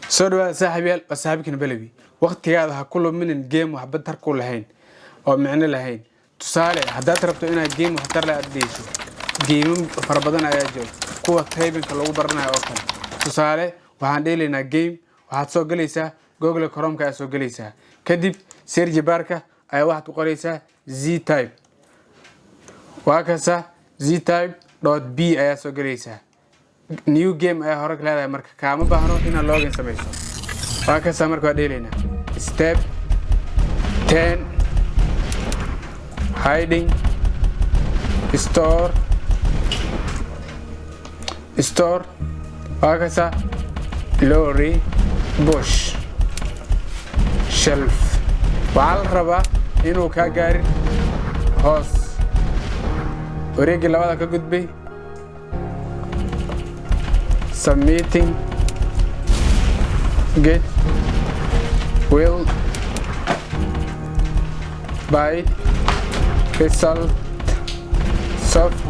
سوري صاحبي صاحبك نبلبي وقت هذا كله من الجيم وحبت تركوا لهين أو معنى لهين تسالي حدات ربطوا إنها جيم وحتر لا أديشوا جيم فربضنا يا جو قوة تهيبن كلو برنا أوكل تسالي وعندي لنا جيم وحتسوق ليسا جوجل كروم كأسوق ليسا كدب سيرج باركة أي واحد قريسا زي تايب وهكذا زي تايب دوت بي أي أسوق ليسا new game ay hore leedahay marka kaama baahno inaad login samayso waa ka samarka dheelina step 10 hiding store waa ka sa lorry bush shelf waal raba inuu ka gaarin hoos wareegi labada ka gudbay submitting get will by result soft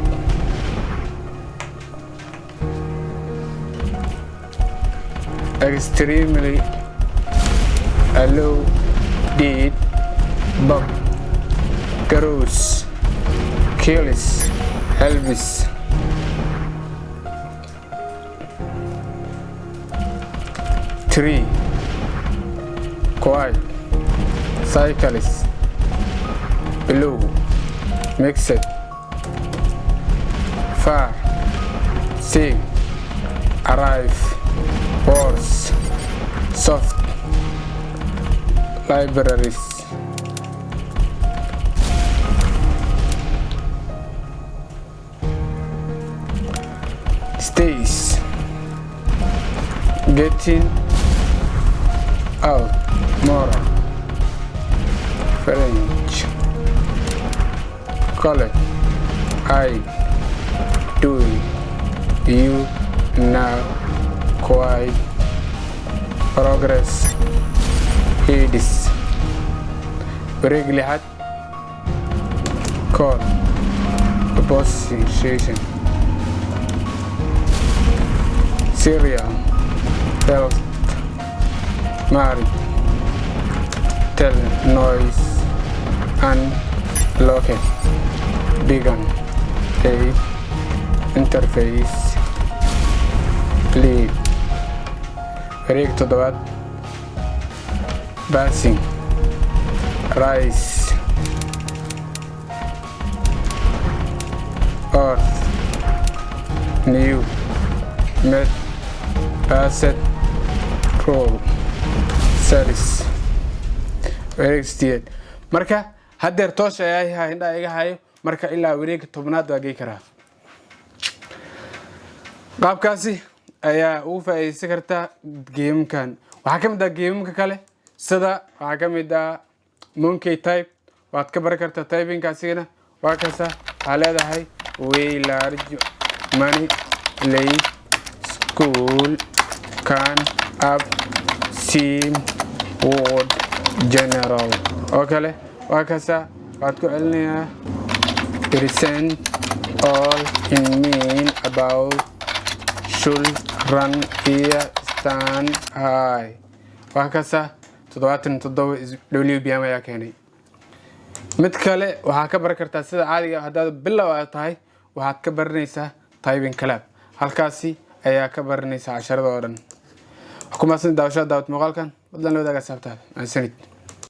extremely allow did bug grows kills helps three quiet cyclists below mixed far sing arrive worse soft libraries stays getting out more French college I do you now quite progress headis برجلي حد call opposition Syria health married tell noise and locket began a interface lead rig to the bad passing rise earth new met asset roll service wareegsteed marka hadeer toos ay indha iga hayo marka ilaa wareeg tobnaad waa gey karaa qaabkaasi ayaa uu faa'iideysan kartaa gamekan waxa kamid ah gameka kale sida waxa kamid ah monkey type waad ka baran kartaa typingkaasina waa kaasa waxa leedahay way large money lay school can up seem word general okay waa kaasa waad ku celinaya present all in mean about should run here stand high waa kaasa 77 WBM ayaa keenay mid kale waxa ka baran kartaa sida caadiga hadaad bilow aad tahay waxaad ka baranaysaa typing club halkaasi ayaa ka baranaysaa casharada oo dhan xukuumadda daawashada daawad muuqaalkan wadlan la wadaaga sabtaada aan sanid